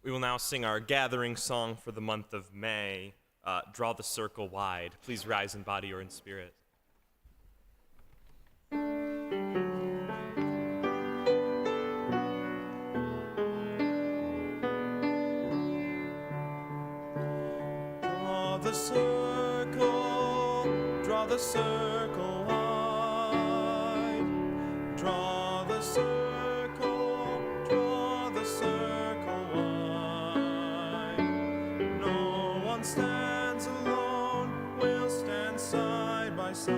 We will now sing our gathering song for the month of May, Draw the Circle Wide. Please rise in body or in spirit. Draw the circle wide. Draw the circle wide. No one stands alone, we'll stand side by side.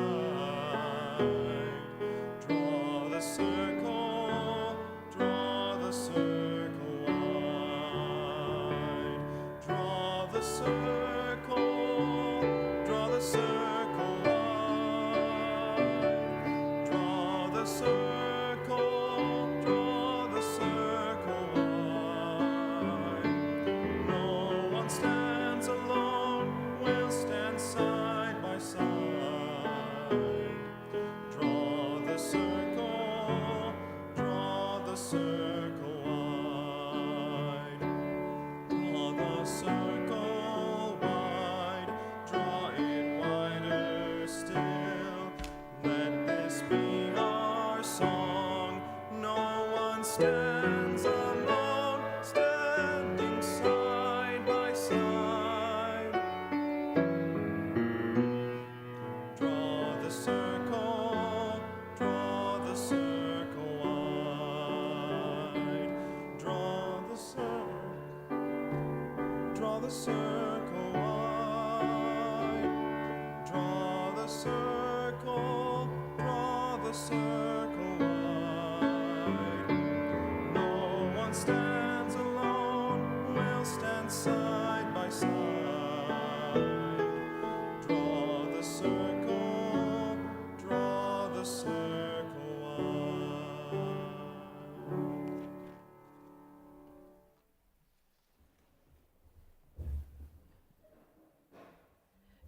Draw the circle wide. Draw the circle wide. Draw the circle wide. No one stands alone, we'll stand side by side. Draw the circle wide. Draw the circle wide, draw it wider still. Let this be our song. No one stands alone, standing side by side. Draw the circle wide. Draw the circle wide. Draw the circle wide. No one stands alone, we'll stand side by side. Draw the circle wide.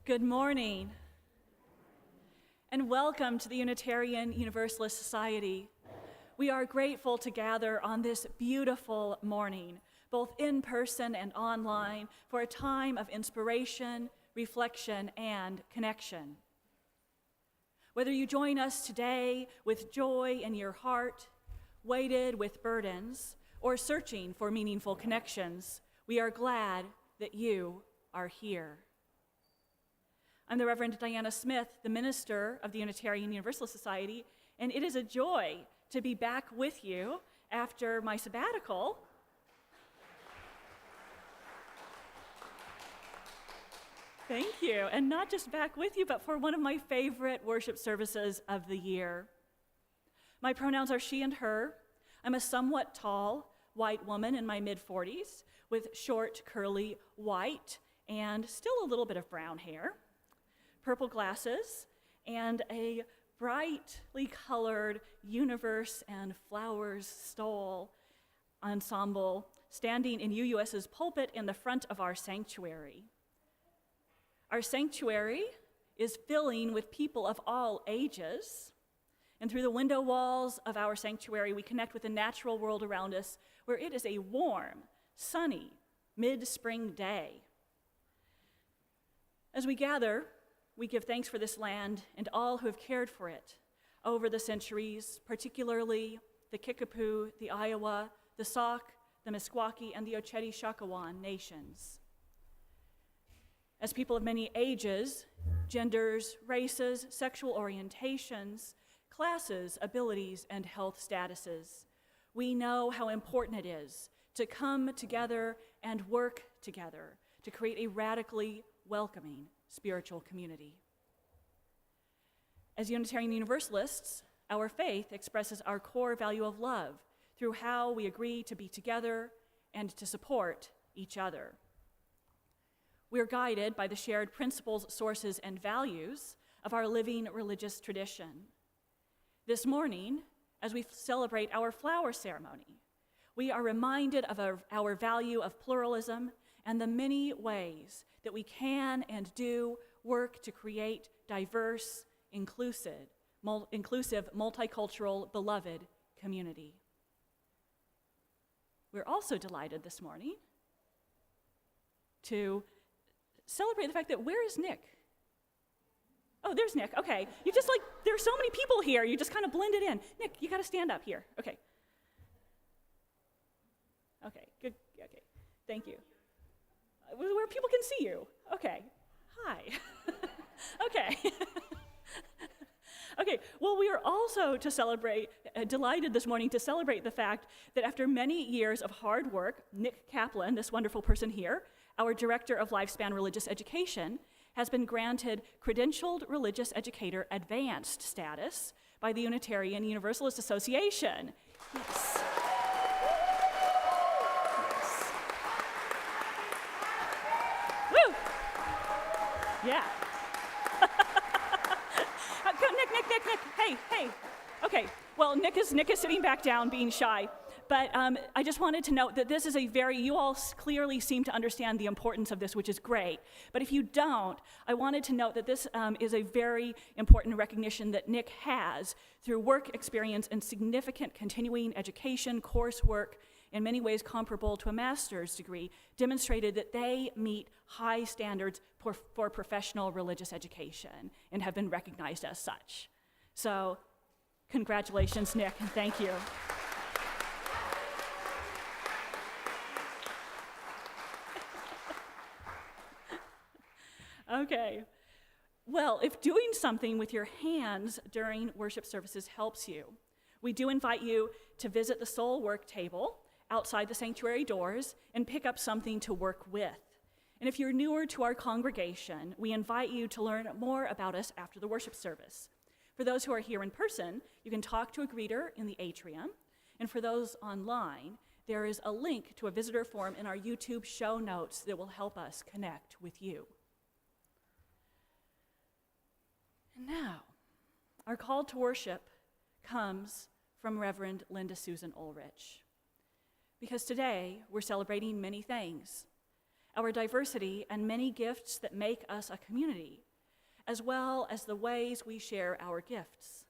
Good morning, and welcome to the Unitarian Universalist Society. We are grateful to gather on this beautiful morning, both in person and online, for a time of inspiration, reflection, and connection. Whether you join us today with joy in your heart, weighted with burdens, or searching for meaningful connections, we are glad that you are here. I'm the Reverend Diana Smith, the minister of the Unitarian Universalist Society, and it is a joy to be back with you after my sabbatical. Thank you, and not just back with you, but for one of my favorite worship services of the year. My pronouns are she and her. I'm a somewhat tall, white woman in my mid-40s with short, curly, white, and still a little bit of brown hair, purple glasses, and a brightly colored universe and flowers stole ensemble standing in UUS's pulpit in the front of our sanctuary. Our sanctuary is filling with people of all ages, and through the window walls of our sanctuary, we connect with the natural world around us, where it is a warm, sunny, mid-spring day. As we gather, we give thanks for this land and all who have cared for it, over the centuries, particularly the Kickapoo, the Iowa, the Sauk, the Meskwaki, and the Oceti-Shakawan nations. As people of many ages, genders, races, sexual orientations, classes, abilities, and health statuses, we know how important it is to come together and work together to create a radically welcoming spiritual community. As Unitarian Universalists, our faith expresses our core value of love through how we agree to be together and to support each other. We are guided by the shared principles, sources, and values of our living religious tradition. This morning, as we celebrate our flower ceremony, we are reminded of our value of pluralism and the many ways that we can and do work to create diverse, inclusive, multicultural, beloved community. We're also delighted this morning to celebrate the fact that, where is Nick? Oh, there's Nick. Okay. You just there's so many people here, you just kind of blended in. Nick, you got to stand up here. Okay. Okay, good. Okay, thank you. Where people can see you. Okay. Hi. Okay. Okay, well, we are also delighted this morning to celebrate the fact that after many years of hard work, Nick Kaplan, this wonderful person here, our Director of Lifespan Religious Education, has been granted Credentialed Religious Educator Advanced status by the Unitarian Universalist Association. Yes. Yes. Woo! Yeah. Nick, hey. Okay, well, Nick is sitting back down being shy, but I just wanted to note that this is you all clearly seem to understand the importance of this, which is great, but if you don't, I wanted to note that this is a very important recognition that Nick has through work experience and significant continuing education, coursework, in many ways comparable to a master's degree, demonstrated that they meet high standards for professional religious education and have been recognized as such. So, congratulations, Nick, and thank you. Okay. Well, if doing something with your hands during worship services helps you, we do invite you to visit the soul work table outside the sanctuary doors and pick up something to work with. And if you're newer to our congregation, we invite you to learn more about us after the worship service. For those who are here in person, you can talk to a greeter in the atrium. And for those online, there is a link to a visitor form in our YouTube show notes that will help us connect with you. And now, our call to worship comes from Reverend Linda Susan Ulrich. Because today, we're celebrating many things: our diversity and many gifts that make us a community, as well as the ways we share our gifts.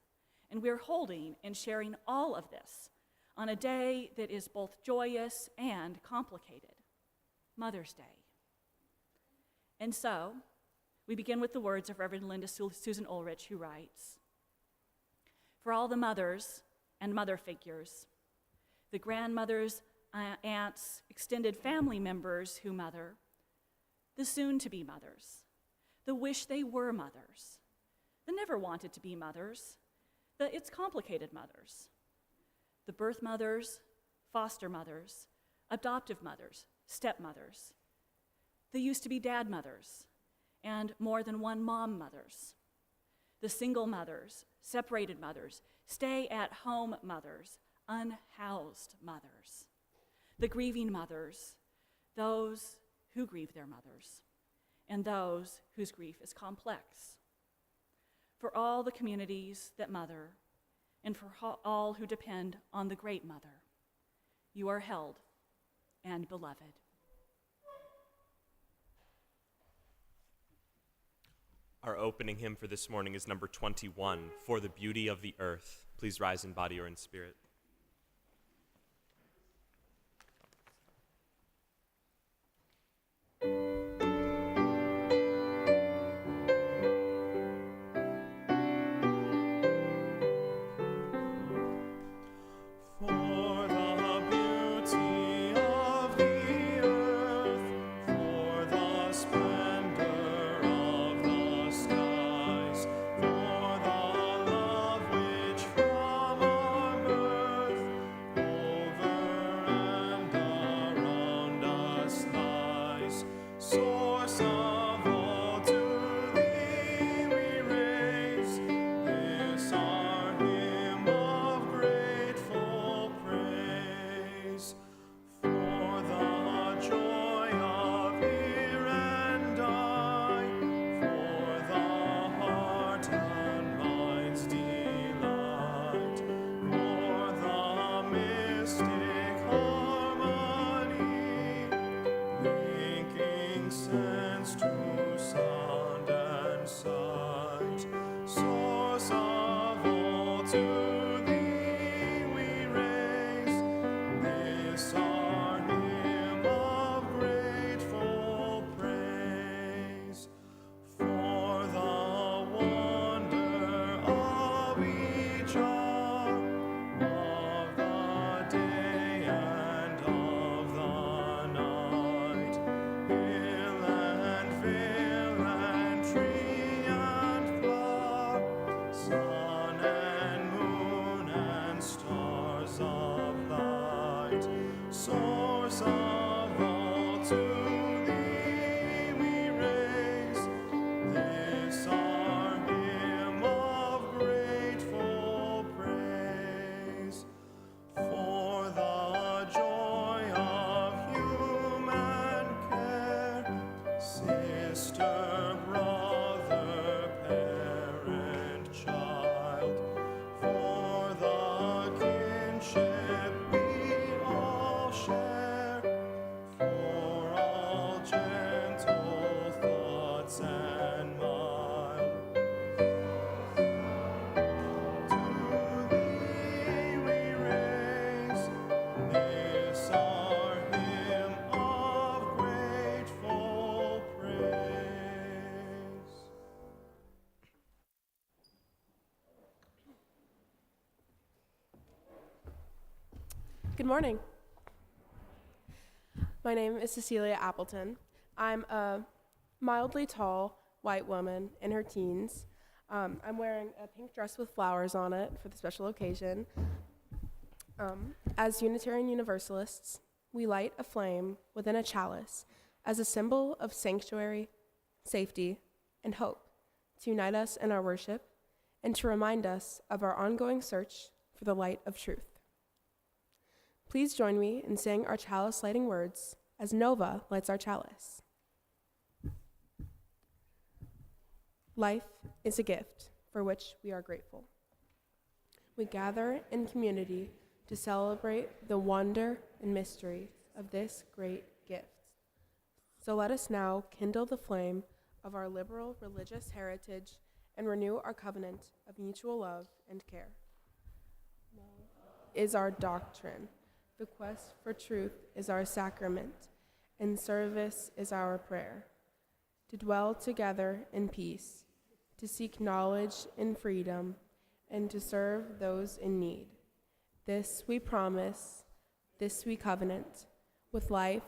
And we're holding and sharing all of this on a day that is both joyous and complicated, Mother's Day. And so, we begin with the words of Reverend Linda Susan Ulrich, who writes, "For all the mothers and mother figures, the grandmothers, aunts, extended family members who mother, the soon-to-be mothers, the wish they were mothers, the never wanted to be mothers, the it's complicated mothers, the birth mothers, foster mothers, adoptive mothers, stepmothers, the used-to-be dad mothers, and more than one mom mothers, the single mothers, separated mothers, stay-at-home mothers, unhoused mothers, the grieving mothers, those who grieve their mothers, and those whose grief is complex. For all the communities that mother, and for all who depend on the great mother, you are held and beloved." Our opening hymn for this morning is number 21, "For the Beauty of the Earth." Please rise in body or in spirit. to thee we raise this our hymn of grateful praise. For the wonder of each hour of the day and of the night, hill and vale and tree and flower, sun and moon and stars of light, source of all, to thee we raise this our hymn of grateful praise. For the joy of human care, sister, brother, parent, child, for the kinship we all share, for all gentle thoughts and mild. To thee we raise this our hymn of grateful praise. Good morning. My name is Cecilia Appleton. I'm a mildly tall white woman in her teens. I'm wearing a pink dress with flowers on it for the special occasion. As Unitarian Universalists, we light a flame within a chalice as a symbol of sanctuary, safety, and hope to unite us in our worship and to remind us of our ongoing search for the light of truth. Please join me in saying our chalice lighting words as Nova lights our chalice. Life is a gift for which we are grateful. We gather in community to celebrate the wonder and mystery of this great gift. So let us now kindle the flame of our liberal religious heritage and renew our covenant of mutual love and care. Love is our doctrine. The quest for truth is our sacrament, and service is our prayer. To dwell together in peace, to seek knowledge in freedom, and to serve those in need. This we promise, this we covenant, with life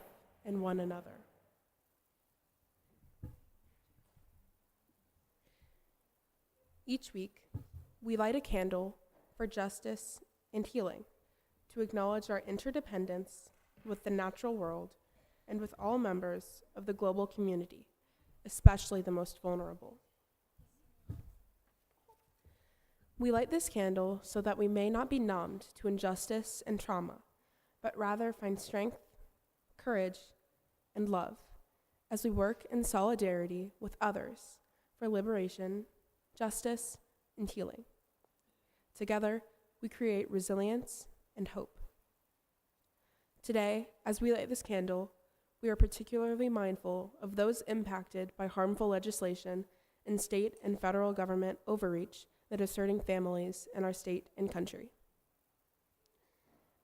and one another. Each week, we light a candle for justice and healing, to acknowledge our interdependence with the natural world and with all members of the global community, especially the most vulnerable. We light this candle so that we may not be numbed to injustice and trauma, but rather find strength, courage, and love as we work in solidarity with others for liberation, justice, and healing. Together, we create resilience and hope. Today, as we light this candle, we are particularly mindful of those impacted by harmful legislation and state and federal government overreach that is hurting families in our state and country.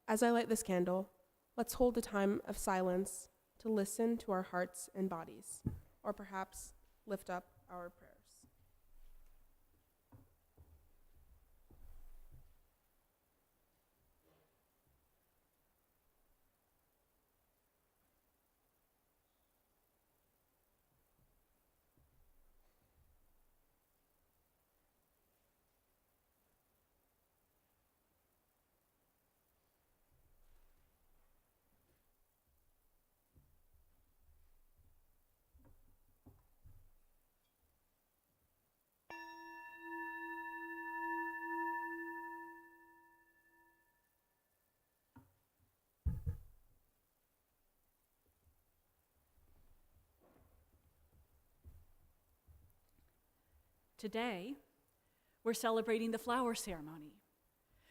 As I light this candle, let's hold a time of silence to listen to our hearts and bodies, or perhaps lift up our prayers. Today, we're celebrating the flower ceremony,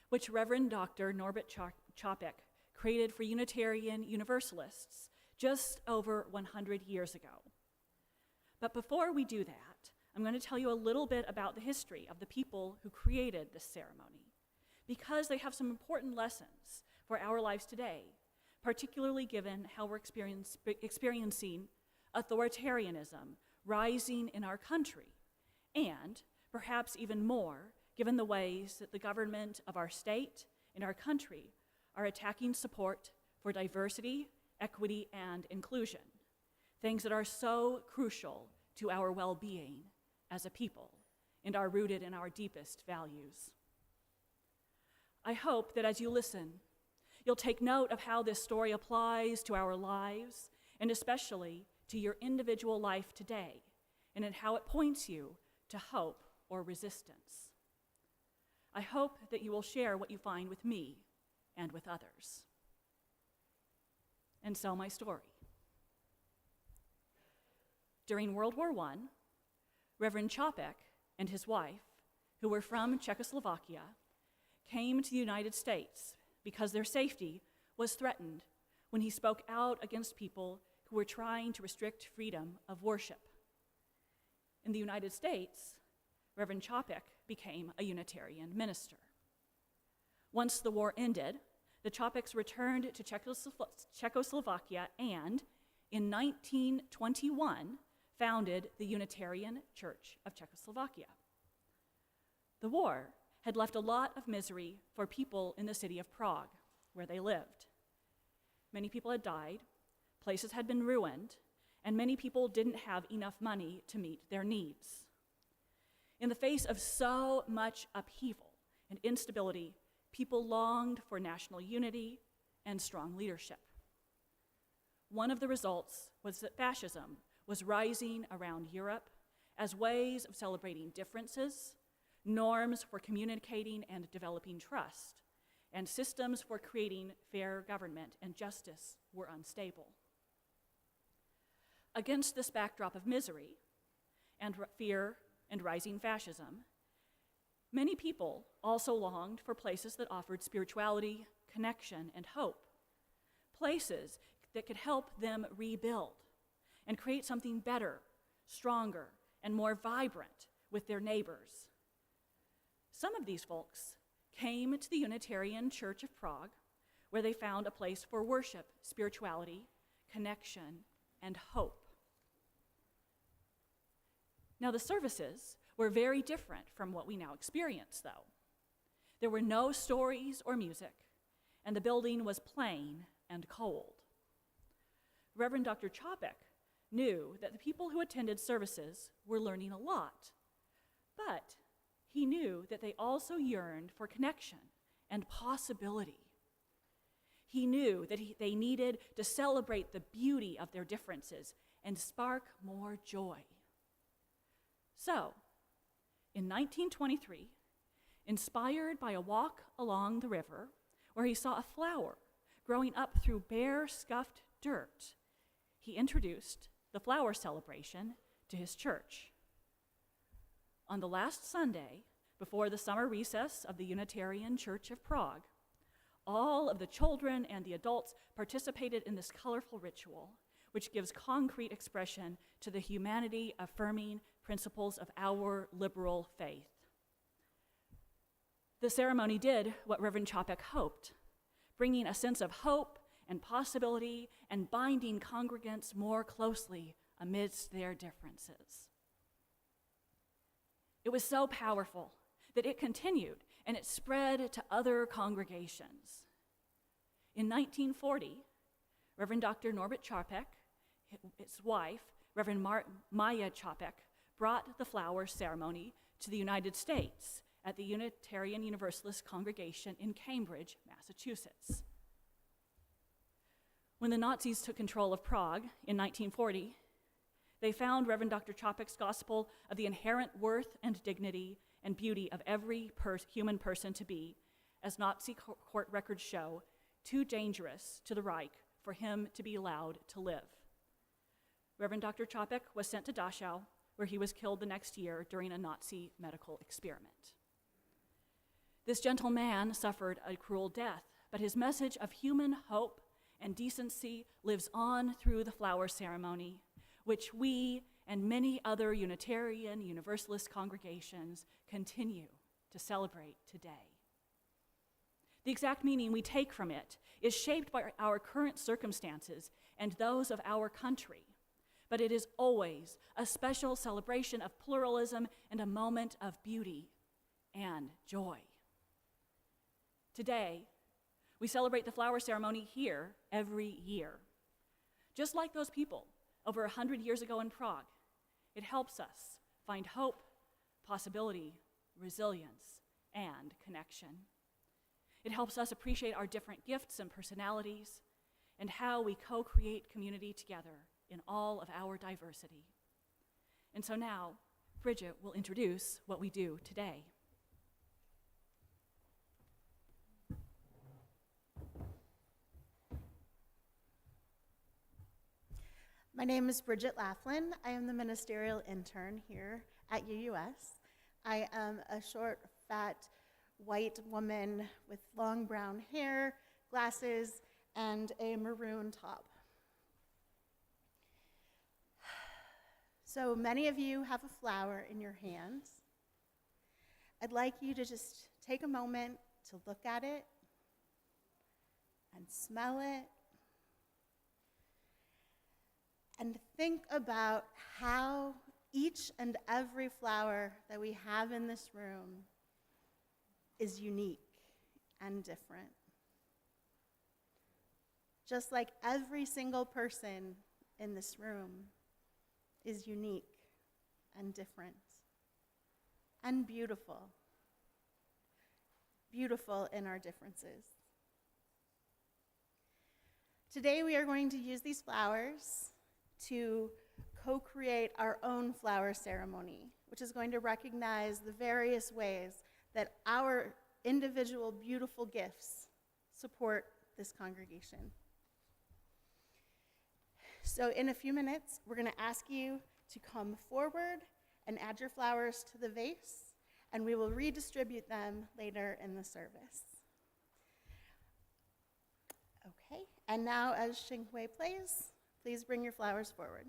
which Reverend Dr. Norbert Chopik created for Unitarian Universalists just over 100 years ago. But before we do that, I'm going to tell you a little bit about the history of the people who created this ceremony because they have some important lessons for our lives today, particularly given how we're experiencing authoritarianism rising in our country, and perhaps even more, given the ways that the government of our state and our country are attacking support for diversity, equity, and inclusion, things that are so crucial to our well-being as a people and are rooted in our deepest values. I hope that as you listen, you'll take note of how this story applies to our lives, and especially to your individual life today, and in how it points you to hope or resistance. I hope that you will share what you find with me and with others. And so my story. During World War I, Reverend Čapek and his wife, who were from Czechoslovakia, came to the United States because their safety was threatened when he spoke out against people who were trying to restrict freedom of worship. In the United States, Reverend Čapek became a Unitarian minister. Once the war ended, the Čapeks returned to Czechoslovakia and, in 1921, founded the Unitarian Church of Czechoslovakia. The war had left a lot of misery for people in the city of Prague, where they lived. Many people had died, places had been ruined, and many people didn't have enough money to meet their needs. In the face of so much upheaval and instability, people longed for national unity and strong leadership. One of the results was that fascism was rising around Europe as ways of celebrating differences, norms for communicating and developing trust, and systems for creating fair government and justice were unstable. Against this backdrop of misery and fear and rising fascism, many people also longed for places that offered spirituality, connection, and hope, places that could help them rebuild and create something better, stronger, and more vibrant with their neighbors. Some of these folks came to the Unitarian Church of Prague, where they found a place for worship, spirituality, connection, and hope. Now, the services were very different from what we now experience, though. There were no stories or music, and the building was plain and cold. Reverend Dr. Čapek knew that the people who attended services were learning a lot, but he knew that they also yearned for connection and possibility. He knew that they needed to celebrate the beauty of their differences and spark more joy. So, in 1923, inspired by a walk along the river where he saw a flower growing up through bare, scuffed dirt, he introduced the flower celebration to his church. On the last Sunday, before the summer recess of the Unitarian Church of Prague, all of the children and the adults participated in this colorful ritual, which gives concrete expression to the humanity-affirming principles of our liberal faith. The ceremony did what Reverend Čapek hoped, bringing a sense of hope and possibility and binding congregants more closely amidst their differences. It was so powerful that it continued and it spread to other congregations. In 1940, Reverend Dr. Norbert Čapek, his wife, Reverend Maya Čapek, brought the flower ceremony to the United States at the Unitarian Universalist congregation in Cambridge, Massachusetts. When the Nazis took control of Prague in 1940, they found Reverend Dr. Čapek's gospel of the inherent worth and dignity and beauty of every human person to be, as Nazi court records show, too dangerous to the Reich for him to be allowed to live. Reverend Dr. Čapek was sent to Dachau, where he was killed the next year during a Nazi medical experiment. This gentle man suffered a cruel death, but his message of human hope and decency lives on through the flower ceremony, which we and many other Unitarian Universalist congregations continue to celebrate today. The exact meaning we take from it is shaped by our current circumstances and those of our country, but it is always a special celebration of pluralism and a moment of beauty and joy. Today, we celebrate the flower ceremony here every year. Just like those people over 100 years ago in Prague, it helps us find hope, possibility, resilience, and connection. It helps us appreciate our different gifts and personalities and how we co-create community together in all of our diversity. And so now, Bridget will introduce what we do today. My name is Bridget Laughlin. I am the ministerial intern here at UUS. I am a short, fat, white woman with long brown hair, glasses, and a maroon top. So many of you have a flower in your hands. I'd like you to just take a moment to look at it and smell it and think about how each and every flower that we have in this room is unique and different. Just like every single person in this room is unique and different and beautiful. Beautiful in our differences. Today we are going to use these flowers to co-create our own flower ceremony, which is going to recognize the various ways that our individual beautiful gifts support this congregation. So in a few minutes, we're going to ask you to come forward and add your flowers to the vase, and we will redistribute them later in the service. Okay, and now as Xinghui plays, please bring your flowers forward.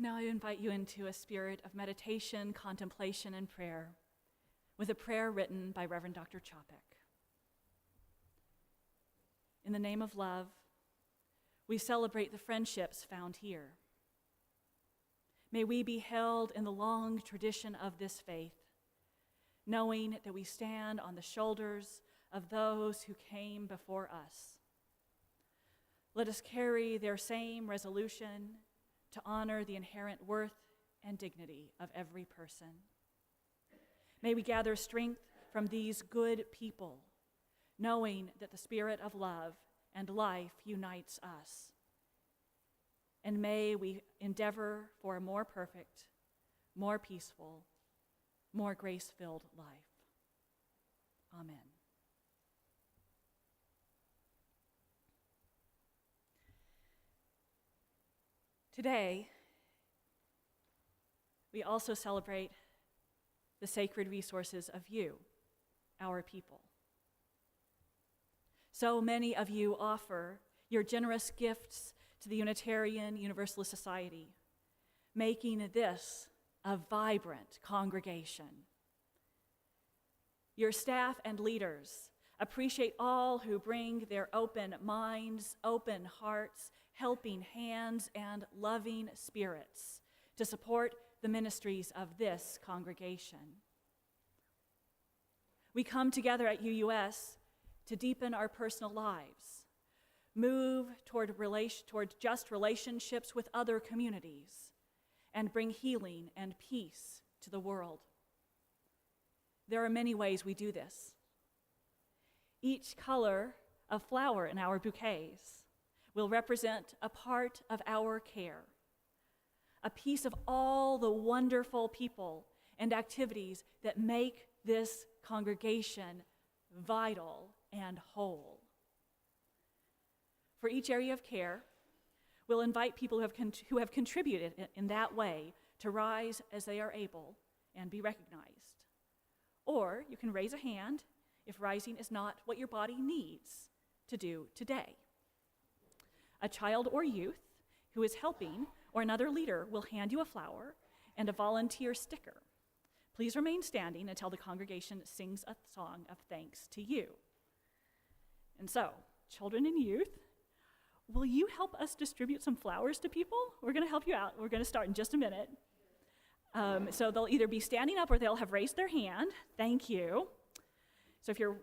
Now I invite you into a spirit of meditation, contemplation, and prayer with a prayer written by Reverend Dr. Chopek. In the name of love, we celebrate the friendships found here. May we be held in the long tradition of this faith, knowing that we stand on the shoulders of those who came before us. Let us carry their same resolution to honor the inherent worth and dignity of every person. May we gather strength from these good people, knowing that the spirit of love and life unites us. And may we endeavor for a more perfect, more peaceful, more grace-filled life. Amen. Today, we also celebrate the sacred resources of you, our people. So many of you offer your generous gifts to the Unitarian Universalist Society, making this a vibrant congregation. Your staff and leaders appreciate all who bring their open minds, open hearts, helping hands, and loving spirits to support the ministries of this congregation. We come together at UUS to deepen our personal lives, move toward just relationships with other communities, and bring healing and peace to the world. There are many ways we do this. Each color of flower in our bouquets will represent a part of our care, a piece of all the wonderful people and activities that make this congregation vital and whole. For each area of care, we'll invite people who have contributed in that way to rise as they are able and be recognized. Or you can raise a hand if rising is not what your body needs to do today. A child or youth who is helping or another leader will hand you a flower and a volunteer sticker. Please remain standing until the congregation sings a song of thanks to you. And so, children and youth, will you help us distribute some flowers to people? We're going to help you out. We're going to start in just a minute. So they'll either be standing up or they'll have raised their hand. Thank you. So if you're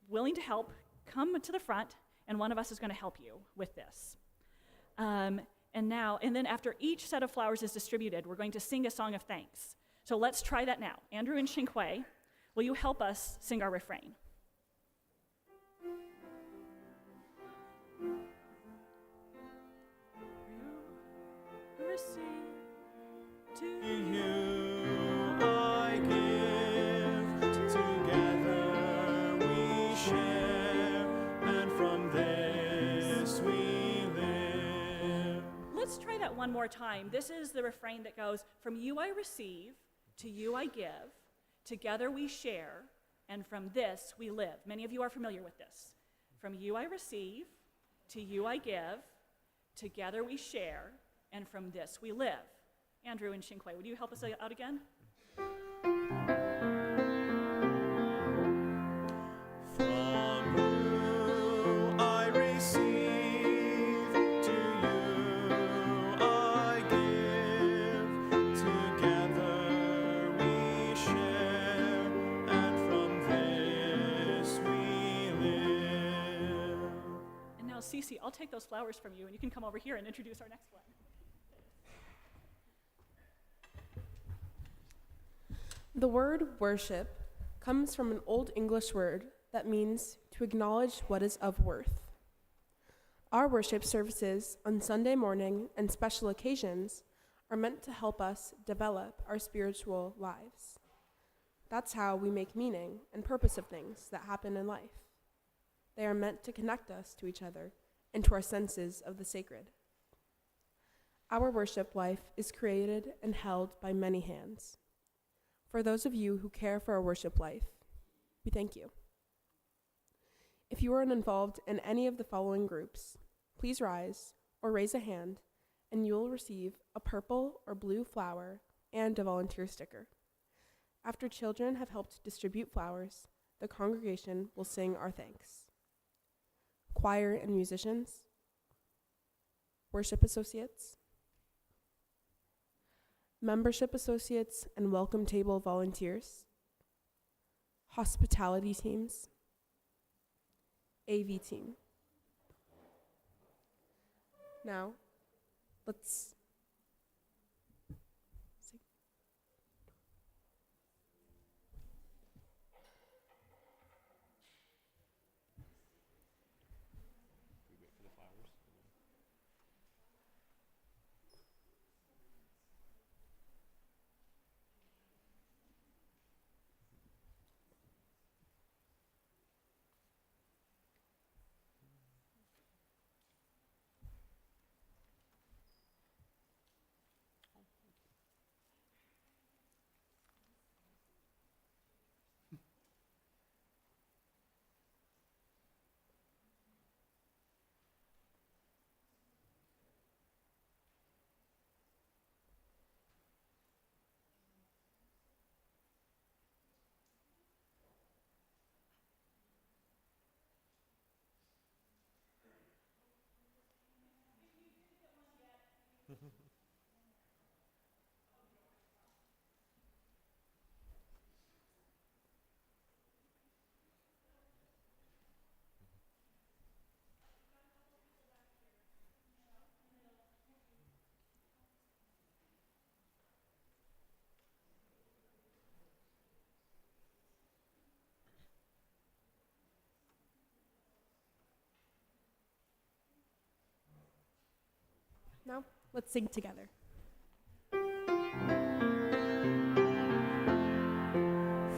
willing to help, come to the front, and one of us is going to help you with this. And then after each set of flowers is distributed, we're going to sing a song of thanks. So let's try that now. Andrew and Shinkwe, will you help us sing our refrain? Receive to You I give, together we share, and from this we live. Let's try that one more time. This is the refrain that goes, from you I receive, to you I give, together we share, and from this we live. Many of you are familiar with this. From you I receive, to you I give, together we share, and from this we live. Andrew and Shinkwe, would you help us out again? From you I receive, to you I give, together we share, and from this we live. And now, Cece, I'll take those flowers from you, and you can come over here and introduce our next one. The word worship comes from an Old English word that means to acknowledge what is of worth. Our worship services on Sunday morning and special occasions are meant to help us develop our spiritual lives. That's how we make meaning and purpose of things that happen in life. They are meant to connect us to each other and to our senses of the sacred. Our worship life is created and held by many hands. For those of you who care for our worship life, we thank you. If you are involved in any of the following groups, please rise or raise a hand, and you will receive a purple or blue flower and a volunteer sticker. After children have helped distribute flowers, the congregation will sing our thanks. Choir and musicians, worship associates, membership associates and welcome table volunteers, hospitality teams, AV team. Now, let's sing. Now, let's sing together.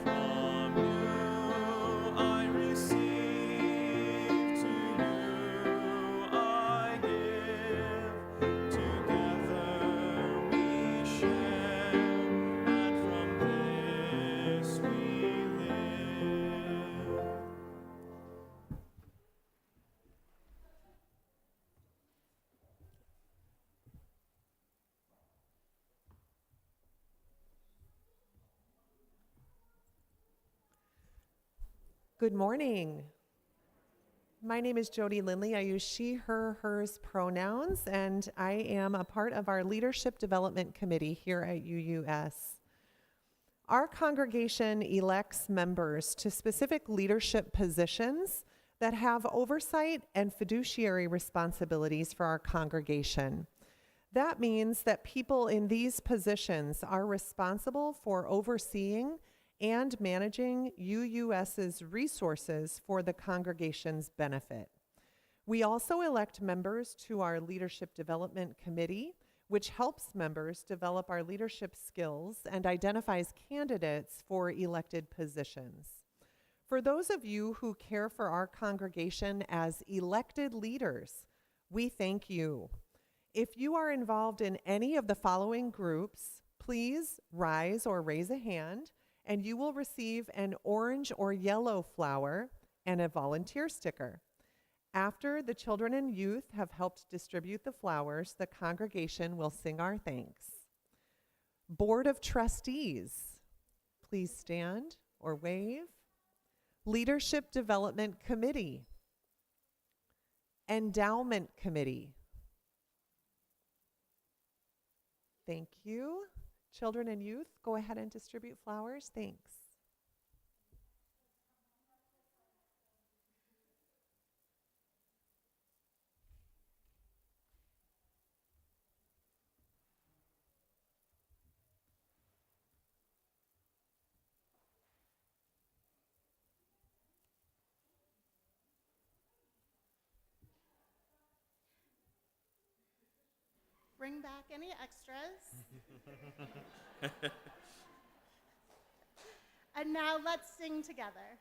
From you I receive, to you I give. Together we share, and from this we live. Good morning. My name is Jody Lindley. I use she, her, hers pronouns, and I am a part of our Leadership Development Committee here at UUS. Our congregation elects members to specific leadership positions that have oversight and fiduciary responsibilities for our congregation. That means that people in these positions are responsible for overseeing and managing UUS's resources for the congregation's benefit. We also elect members to our Leadership Development Committee, which helps members develop our leadership skills and identifies candidates for elected positions. For those of you who care for our congregation as elected leaders, we thank you. If you are involved in any of the following groups, please rise or raise a hand, and you will receive an orange or yellow flower and a volunteer sticker. After the children and youth have helped distribute the flowers, the congregation will sing our thanks. Board of Trustees, please stand or wave. Leadership Development Committee. Endowment Committee. Thank you. Children and youth, go ahead and distribute flowers. Thanks. Bring back any extras. And now let's sing together.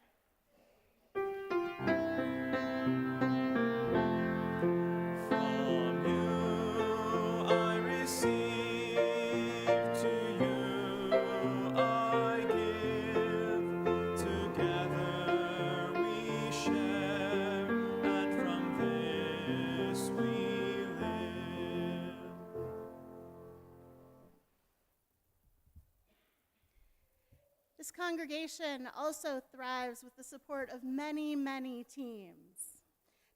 From you I receive, to you I give. Together we share, and from this we live. This congregation also thrives with the support of many, many teams.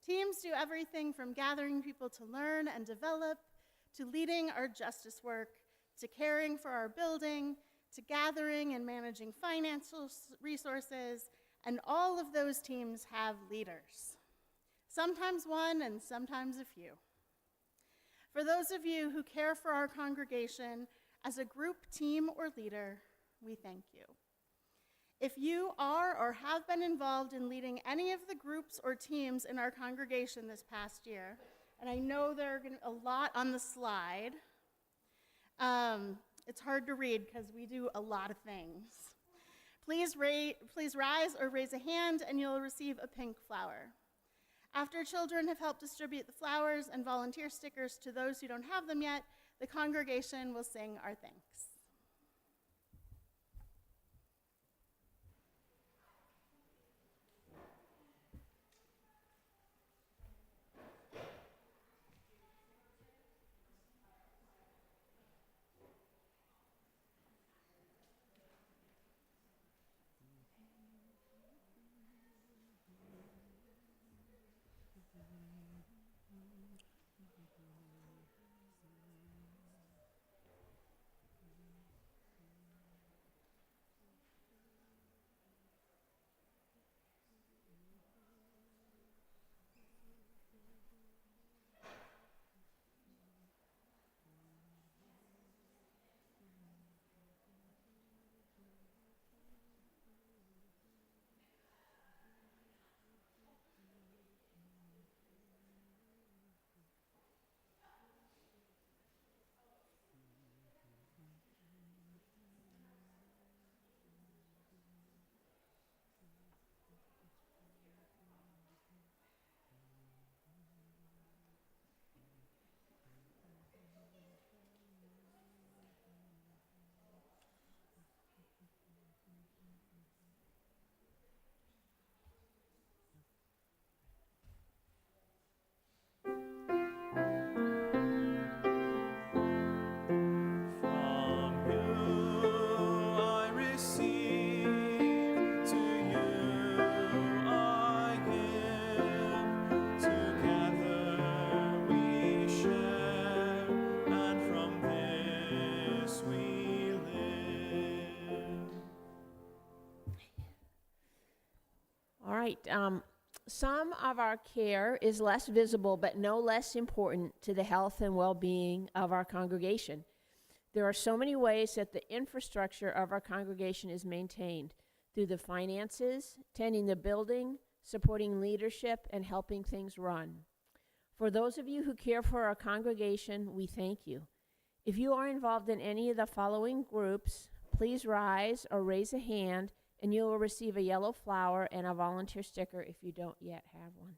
Teams do everything from gathering people to learn and develop, to leading our justice work, to caring for our building, to gathering and managing financial resources, and all of those teams have leaders. Sometimes one and sometimes a few. For those of you who care for our congregation as a group, team, or leader, we thank you. If you are or have been involved in leading any of the groups or teams in our congregation this past year, and I know there are a lot on the slide, it's hard to read because we do a lot of things. Please rise or raise a hand and you'll receive a pink flower. After children have helped distribute the flowers and volunteer stickers to those who don't have them yet, the congregation will sing our thanks. From you I receive, to you I give. Together we share, and from this we live. All right. Some of our care is less visible, but no less important to the health and well-being of our congregation. There are so many ways that the infrastructure of our congregation is maintained through the finances, tending the building, supporting leadership, and helping things run. For those of you who care for our congregation, we thank you. If you are involved in any of the following groups, please rise or raise a hand, and you will receive a yellow flower and a volunteer sticker if you don't yet have one.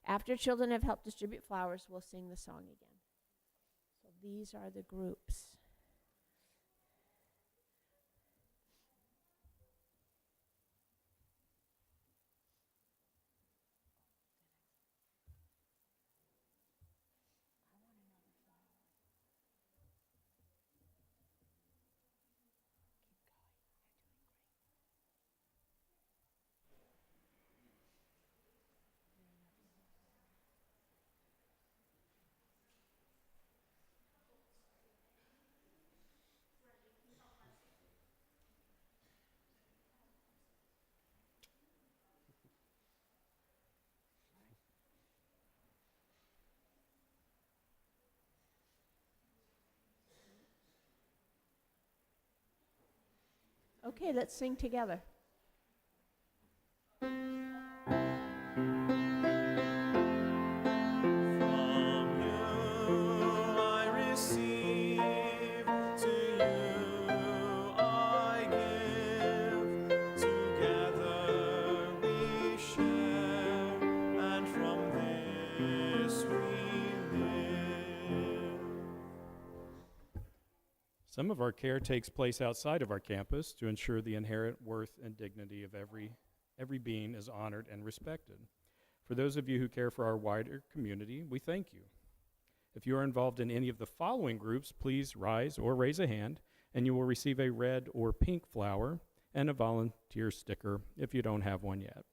After children have helped distribute flowers, we'll sing the song again. So these are the groups. Okay, let's sing together. From you I receive, to you I give. Together we share, and from this we live. Some of our care takes place outside of our campus to ensure the inherent worth and dignity of every being is honored and respected. For those of you who care for our wider community, we thank you. If you are involved in any of the following groups, please rise or raise a hand, and you will receive a red or pink flower and a volunteer sticker if you don't have one yet.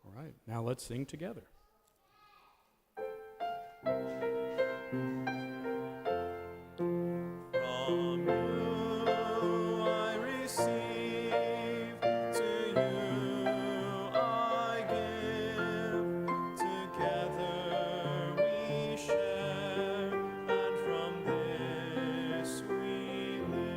All right, now let's sing together. From you I receive, to you I give. Together we share, and from this we live.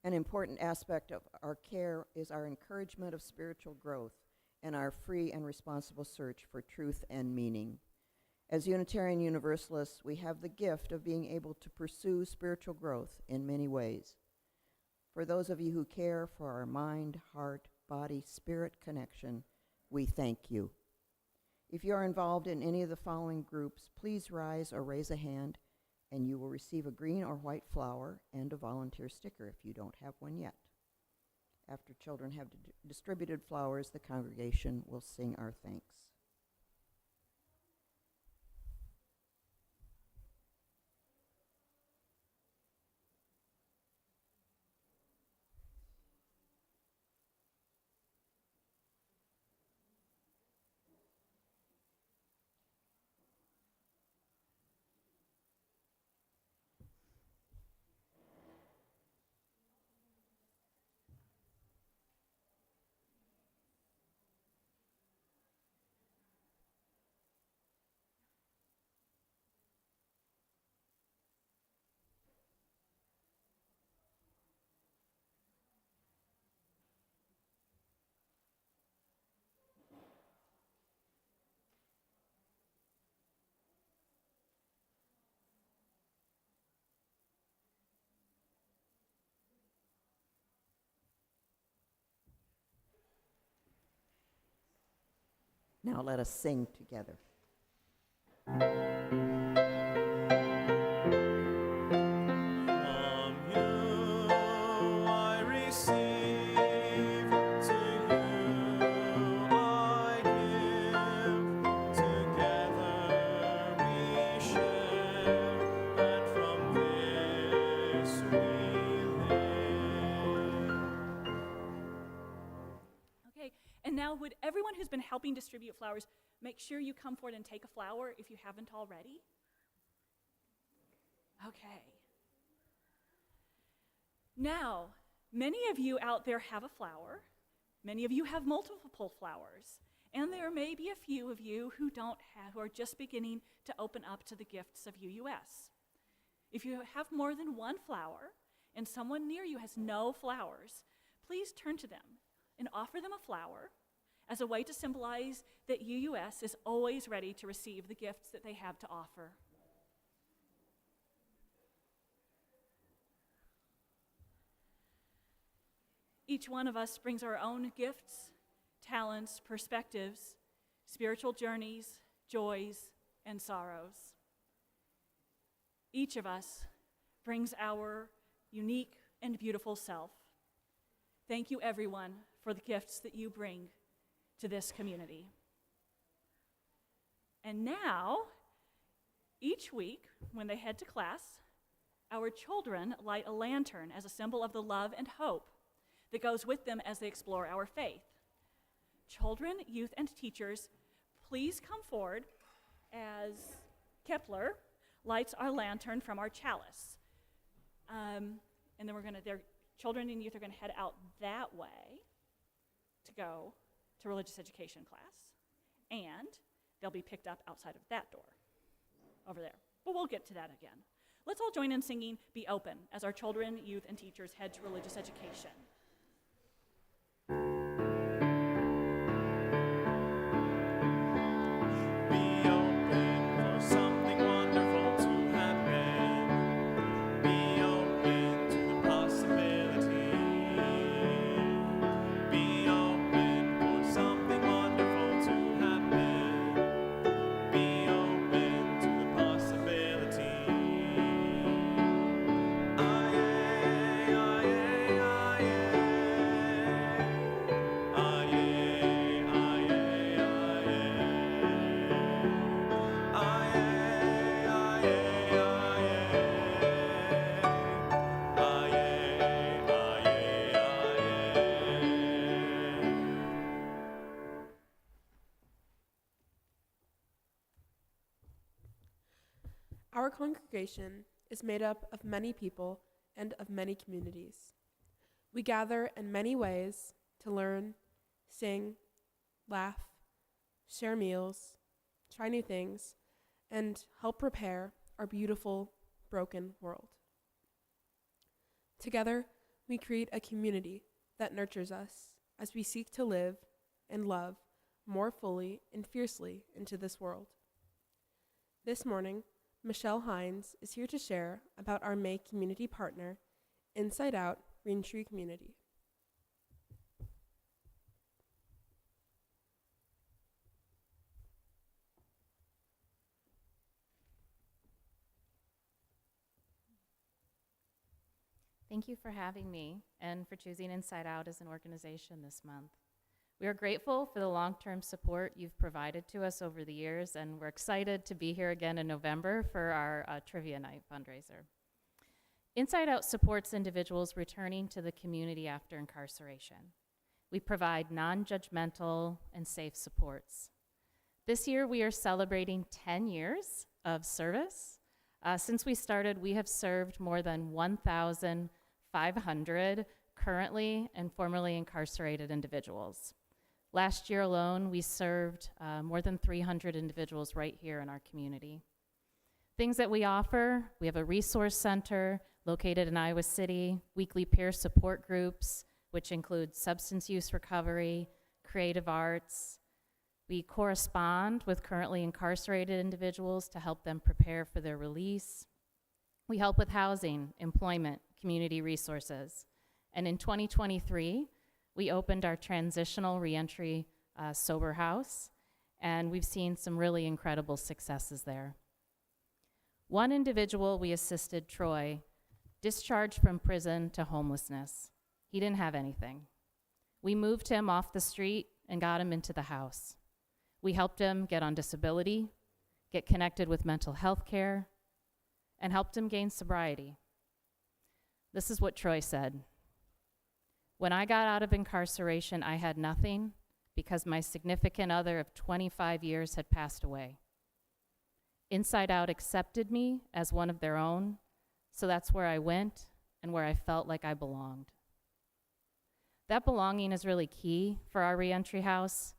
An important aspect of our care is our encouragement of spiritual growth and our free and responsible search for truth and meaning. As Unitarian Universalists, we have the gift of being able to pursue spiritual growth in many ways. For those of you who care for our mind, heart, body, spirit connection, we thank you. If you are involved in any of the following groups, please rise or raise a hand, and you will receive a green or white flower and a volunteer sticker if you don't have one yet. After children have distributed flowers, the congregation will sing our thanks. Now let us sing together. From you I receive, to you I give. Together we share, and from this we live. Okay, and now would everyone who's been helping distribute flowers make sure you come forward and take a flower if you haven't already? Okay. Now, many of you out there have a flower. Many of you have multiple flowers. And there may be a few of you who don't have, who are just beginning to open up to the gifts of UUS. If you have more than one flower and someone near you has no flowers, please turn to them and offer them a flower as a way to symbolize that UUS is always ready to receive the gifts that they have to offer. Each one of us brings our own gifts, talents, perspectives, spiritual journeys, joys, and sorrows. Each of us brings our unique and beautiful self. Thank you, everyone, for the gifts that you bring to this community. And now, each week, when they head to class, Our children light a lantern as a symbol of the love and hope that goes with them as they explore our faith. Children, youth, and teachers, please come forward as Kepler lights our lantern from our chalice. And then their children and youth are going to head out that way to go to religious education class. And they'll be picked up outside of that door over there. But we'll get to that again. Let's all join in singing Be Open as our children, youth, and teachers head to religious education. Be open for something wonderful to happen. Be open to the possibility. Be open for something wonderful to happen. Be open to the possibility. Aye, aye, aye, Our congregation is made up of many people and of many communities. We gather in many ways to learn, sing, laugh, share meals, try new things, and help repair our beautiful, broken world. Together, we create a community that nurtures us as we seek to live and love more fully and fiercely into this world. This morning, Michelle Hines is here to share about our May community partner, Inside Out Reentry Community. Thank you for having me and for choosing Inside Out as an organization this month. We are grateful for the long-term support you've provided to us over the years, and we're excited to be here again in November for our Trivia Night fundraiser. Inside Out supports individuals returning to the community after incarceration. We provide non-judgmental and safe supports. This year, we are celebrating 10 years of service. Since we started, we have served more than 1,500 currently and formerly incarcerated individuals. Last year alone, we served more than 300 individuals right here in our community. Things that we offer: we have a resource center located in Iowa City, weekly peer support groups, which include substance use recovery, creative arts. We correspond with currently incarcerated individuals to help them prepare for their release. We help with housing, employment, community resources. And in 2023, we opened our transitional reentry sober house, and we've seen some really incredible successes there. One individual we assisted, Troy, discharged from prison to homelessness. He didn't have anything. We moved him off the street and got him into the house. We helped him get on disability, get connected with mental health care, and helped him gain sobriety. This is what Troy said. When I got out of incarceration, I had nothing because my significant other of 25 years had passed away. Inside Out accepted me as one of their own, so that's where I went and where I felt like I belonged. That belonging is really key for our reentry house.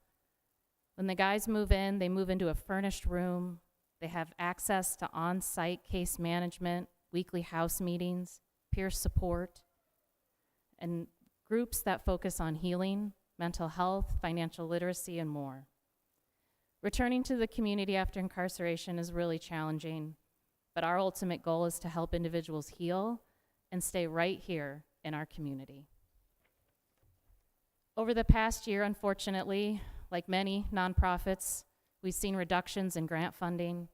When the guys move in, they move into a furnished room. They have access to on-site case management, weekly house meetings, peer support, and groups that focus on healing, mental health, financial literacy, and more. Returning to the community after incarceration is really challenging, but our ultimate goal is to help individuals heal and stay right here in our community. Over the past year, unfortunately, like many nonprofits, we've seen reductions in grant funding,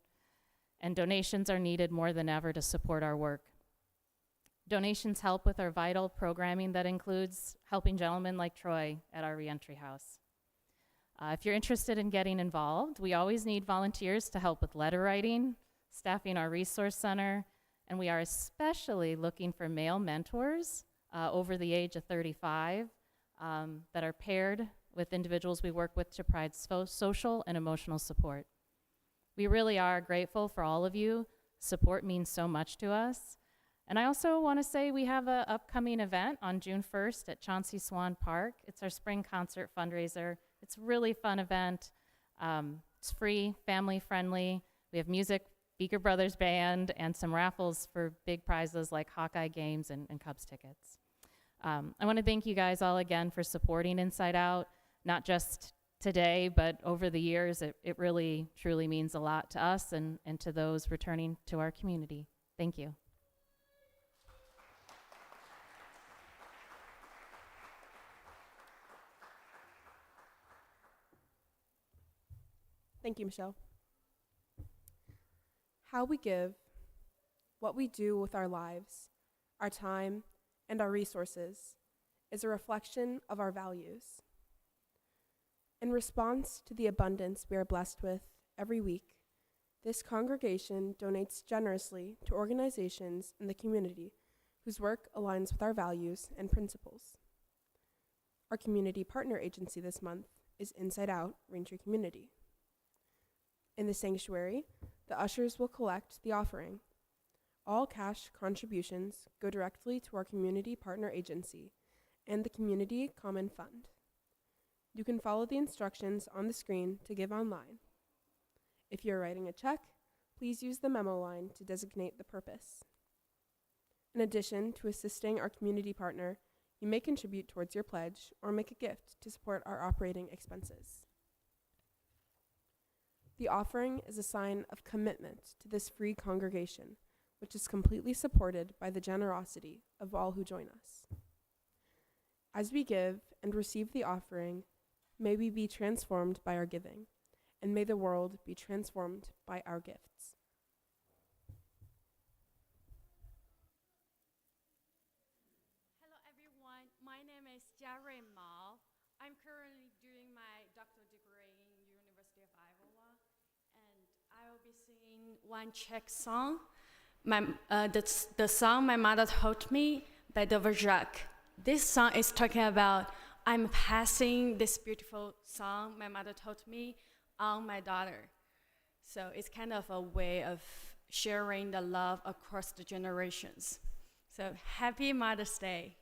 and donations are needed more than ever to support our work. Donations help with our vital programming that includes helping gentlemen like Troy at our reentry house. If you're interested in getting involved, we always need volunteers to help with letter writing, staffing our resource center, and we are especially looking for male mentors over the age of 35 that are paired with individuals we work with to provide social and emotional support. We really are grateful for all of you. Support means so much to us. And I also want to say we have an upcoming event on June 1st at Chauncey Swan Park. It's our spring concert fundraiser. It's a really fun event. It's free, family friendly. We have music, Beaker Brothers Band, and some raffles for big prizes like Hawkeye games and Cubs tickets. I want to thank you guys all again for supporting Inside Out, not just today, but over the years. It really, truly means a lot to us and to those returning to our community. Thank you. Thank you, Michelle. How we give, what we do with our lives, our time, and our resources is a reflection of our values. In response to the abundance we are blessed with every week, this congregation donates generously to organizations in the community whose work aligns with our values and principles. Our community partner agency this month is Inside Out Reentry Community. In the sanctuary, the ushers will collect the offering. All cash contributions go directly to our community partner agency and the Community Common Fund. You can follow the instructions on the screen to give online. If you're writing a check, please use the memo line to designate the purpose. In addition to assisting our community partner, you may contribute towards your pledge or make a gift to support our operating expenses. The offering is a sign of commitment to this free congregation, which is completely supported by the generosity of all who join us. As we give and receive the offering, may we be transformed by our giving, and may the world be transformed by our gifts. Hello everyone, my name is Jerry Mao. I'm currently doing my doctoral degree in University of Iowa, and I will be singing one Czech song. The song my mother taught me by Dvorak. This song is talking about I'm passing this beautiful song my mother taught me on my daughter. So it's kind of a way of sharing the love across the generations. So happy Mother's Day.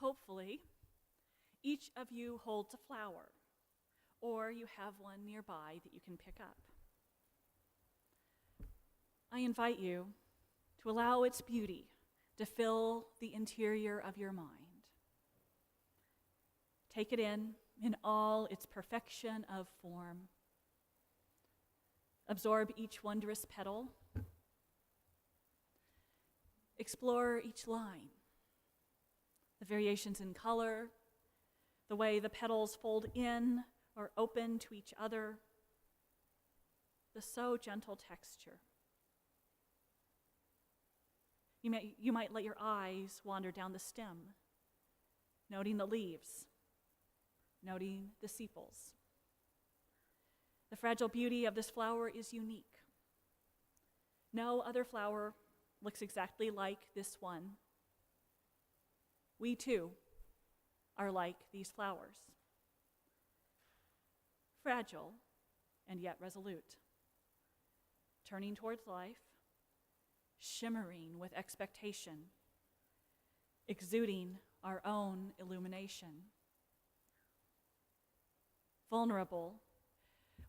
Hopefully, each of you holds a flower, or you have one nearby that you can pick up. I invite you to allow its beauty to fill the interior of your mind. Take it in all its perfection of form. Absorb each wondrous petal. Explore each line, the variations in color, the way the petals fold in or open to each other, the so gentle texture. You might let your eyes wander down the stem, noting the leaves, noting the sepals. The fragile beauty of this flower is unique. No other flower looks exactly like this one. We too are like these flowers, fragile and yet resolute, turning towards life, shimmering with expectation, exuding our own illumination. Vulnerable,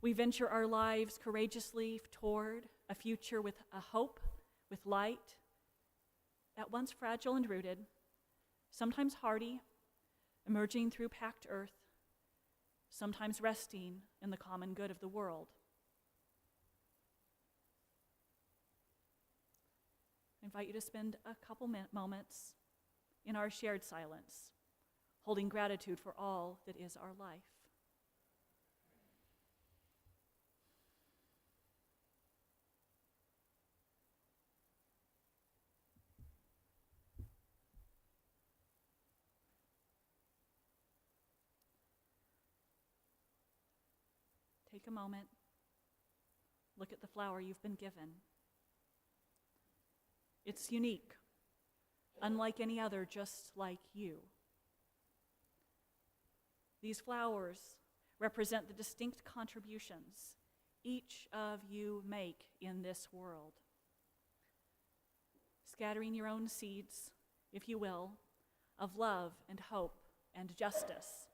we venture our lives courageously toward a future with a hope, with light, at once fragile and rooted, sometimes hardy, emerging through packed earth, sometimes resting in the common good of the world. I invite you to spend a couple moments in our shared silence, holding gratitude for all that is our life. Take a moment, look at the flower you've been given. It's unique, unlike any other, just like you. These flowers represent the distinct contributions each of you make in this world. Scattering your own seeds, if you will, of love and hope and justice.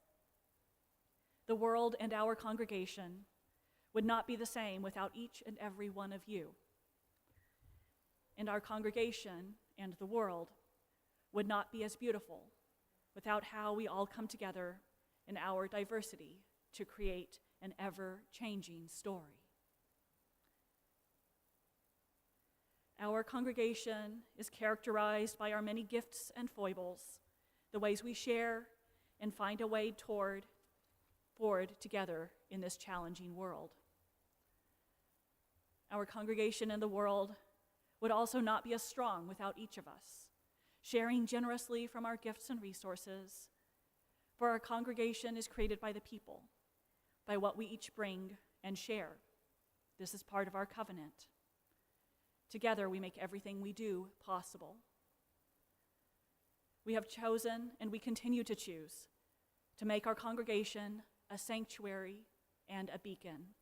The world and our congregation would not be the same without each and every one of you. And our congregation and the world would not be as beautiful without how we all come together in our diversity to create an ever-changing story. Our congregation is characterized by our many gifts and foibles, the ways we share and find a way forward together in this challenging world. Our congregation and the world would also not be as strong without each of us, sharing generously from our gifts and resources, for our congregation is created by the people, by what we each bring and share. This is part of our covenant. Together we make everything we do possible. We have chosen, and we continue to choose, to make our congregation a sanctuary and a beacon.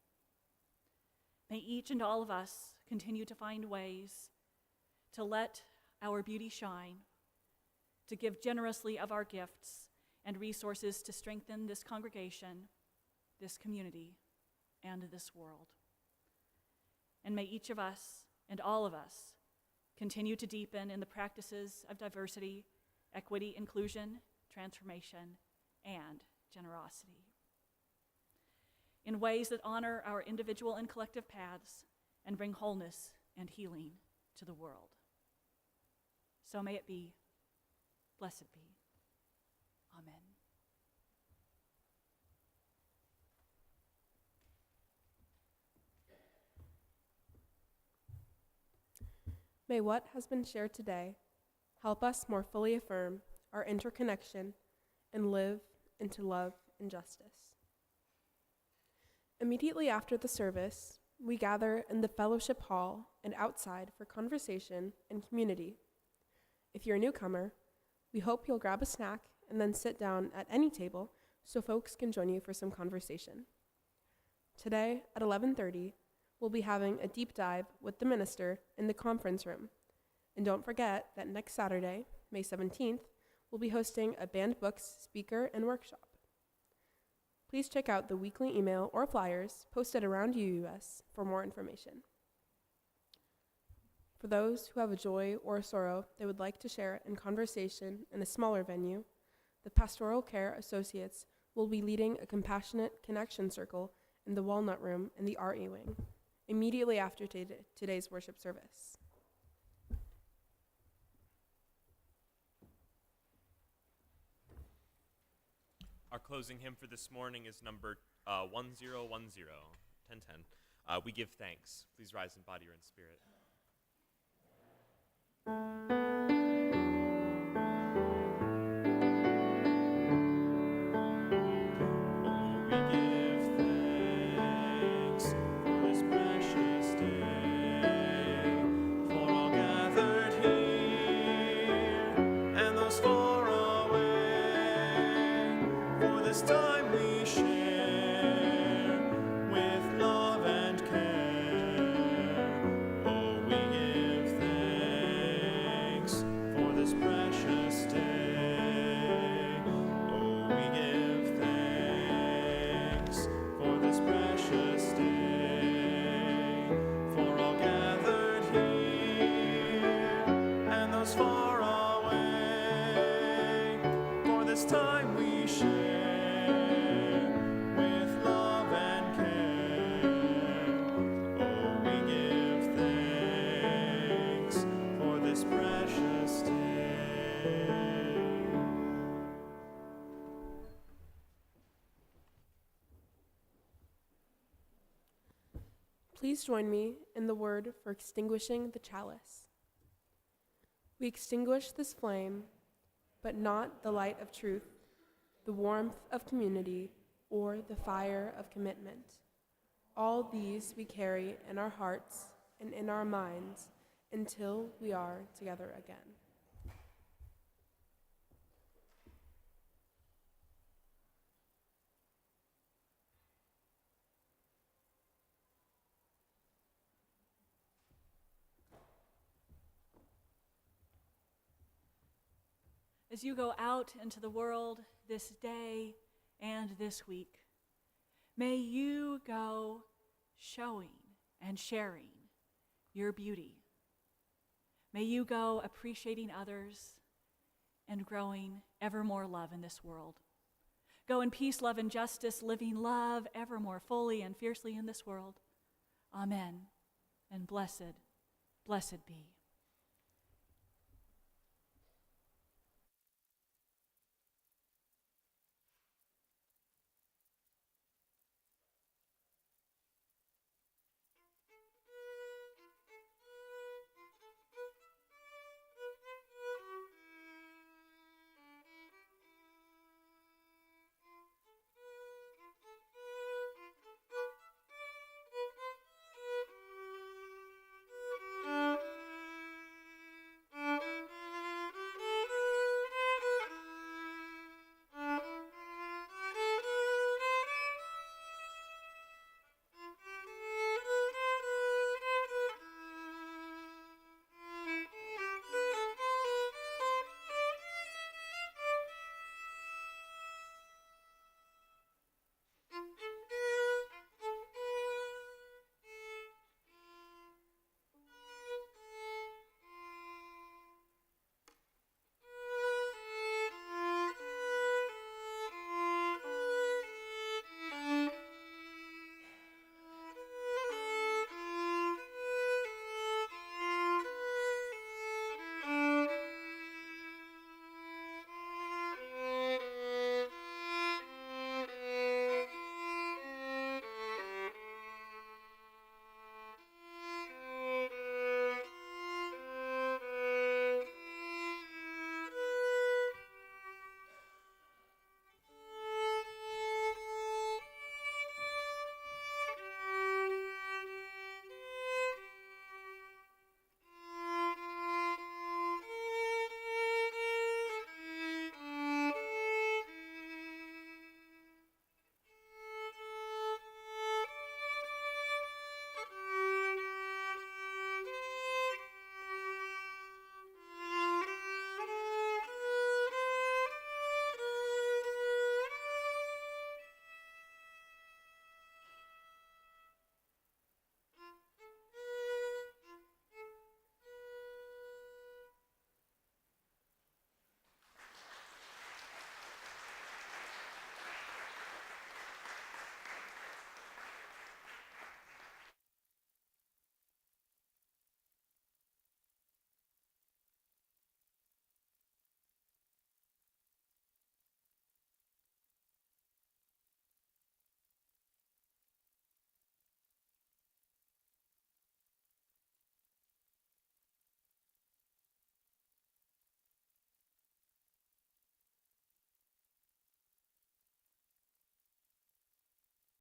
May each and all of us continue to find ways to let our beauty shine, to give generously of our gifts and resources to strengthen this congregation, this community, and this world. And may each of us and all of us continue to deepen in the practices of diversity, equity, inclusion, transformation, and generosity, in ways that honor our individual and collective paths and bring wholeness and healing to the world. So may it be. Blessed be. Amen. May what has been shared today help us more fully affirm our interconnection and live into love and justice. Immediately after the service, we gather in the fellowship hall and outside for conversation and community. If you're a newcomer, we hope you'll grab a snack and then sit down at any table so folks can join you for some conversation. Today at 11:30, we'll be having a deep dive with the minister in the conference room. And don't forget that next Saturday, May 17th, will be hosting a banned books speaker and workshop. Please check out the weekly email or flyers posted around UUS for more information. For those who have a joy or a sorrow they would like to share in conversation in a smaller venue, the Pastoral Care Associates will be leading a compassionate connection circle in the Walnut Room in the RE Wing, immediately after today's worship service. Our closing hymn for this morning is number 1010, 1010. We give thanks. Please rise in body or in spirit. This time we share with love and care. Oh, we give thanks for this precious day. Oh, we give thanks for this precious day. For all gathered here and those far away. For this time we share. Please join me in the word for extinguishing the chalice. We extinguish this flame, but not the light of truth, the warmth of community, or the fire of commitment. All these we carry in our hearts and in our minds until we are together again. As you go out into the world this day and this week, may you go showing and sharing your beauty. May you go appreciating others and growing ever more love in this world. Go in peace, love, and justice, living love ever more fully and fiercely in this world. Amen. And blessed be.